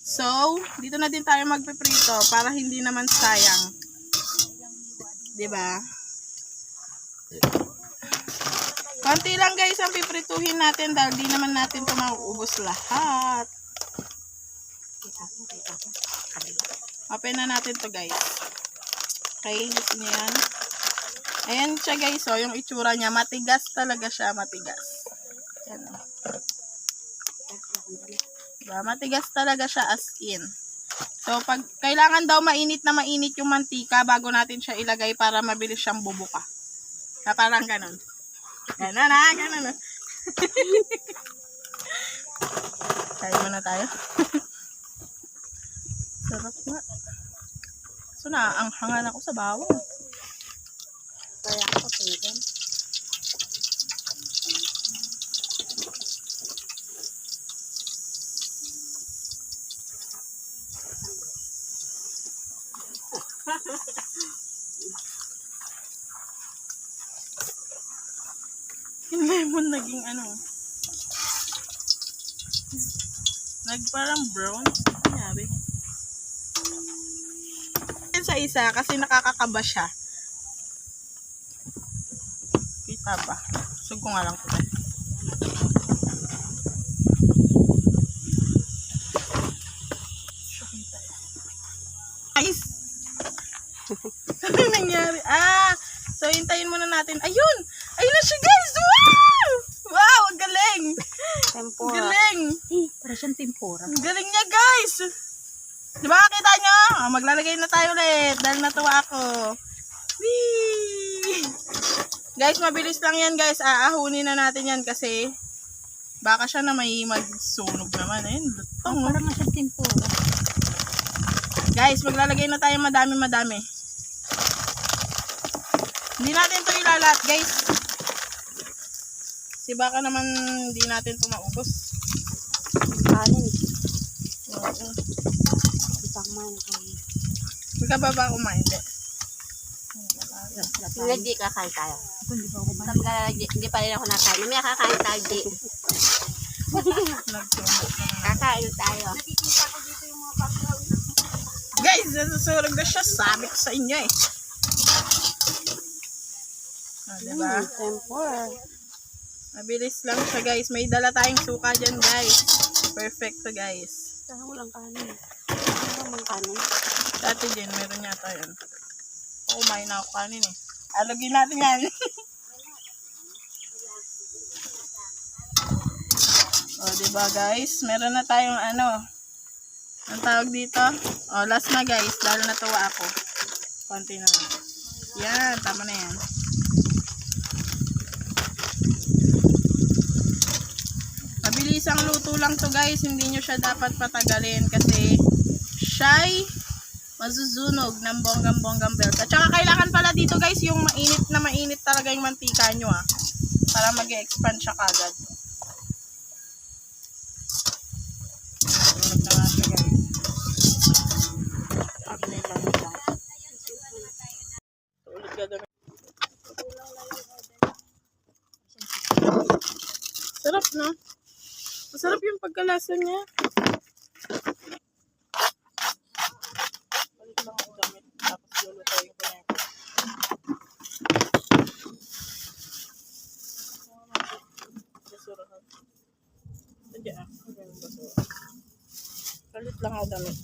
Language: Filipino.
So, dito na din tayo magpiprito para hindi naman sayang. 'Di ba? Konti lang guys ang piprituhin natin dahil di naman natin ito mauubos lahat. Open na natin to guys. Okay, gusto niyo yan? Ayan siya guys, oh, yung itsura niya. Matigas talaga siya, matigas. Yan, oh. Diba? Matigas talaga siya as in. So, pag kailangan daw mainit na mainit yung mantika bago natin siya ilagay para mabilis siyang bubuka. Na parang ganun. Ganun na, ganun na. Kain muna tayo. Sarap nga. So, naanghangan ako sa bawang. Kaya ako tingin. Yung lemon naging ano. Parang brown. Nangyari. Sa isa kasi nakakakaba siya. Kita ba? Sug ko nga lang ko. Guys! Ano nangyari? So hintayin muna natin. Ayun! Ayun na siya guys! Wow! Wow! Ang galing! Tempura. Galing! Para siyang tempura. Ang galing niya guys! Diba kita nyo? Maglalagay na tayo ulit dahil natuwa ako. Whee! Guys, mabilis lang yan guys. Aahunin na natin yan kasi baka siya na may magsunog naman. Ayun, lutong. Parang nga siyang tempura. Guys, maglalagay na tayo madami-madami. Hindi natin ito ilalat guys. Kasi baka naman hindi natin ito maubos. Kanin. Oo. Pangman kami. Magkababa kumain. Hindi kakain tayo. Hindi pa ako kumain. Hindi pa rin ako nakain. Mamaya kakain tayo, di. Kakain tayo. Nakikita ko dito yung mga background. Guys, nasusurog na siya. Sabi ko sa inyo eh. Diba? Tempura. Mabilis lang siya guys. May dala tayong suka dyan guys. Perfect to guys. Saan walang kanin? Walang kanin. Dati din, meron yata yun. Kumain na ako kanin eh. Alagin natin yan. O, diba guys? Meron na tayong ano. Ang tawag dito? O, last na guys. Dahil natuwa ako. Konti na lang. Yan, tama na yan. Mabilisang luto lang to guys. Hindi nyo siya dapat patagalin kasi siya'y mazuzunog ng bonggang-bonggang belt. At saka kailangan pala dito guys yung mainit na mainit talaga yung mantika nyo para mag-expand siya kagad. Sunog na nga siya guys. Ulit gagawin. Sarap no? Masarap yung pagkalasa niya. Balik lang ang damit. Tapos lulutuin ko na yun. Basurahan. Sadya basura. Balik lang ang damit.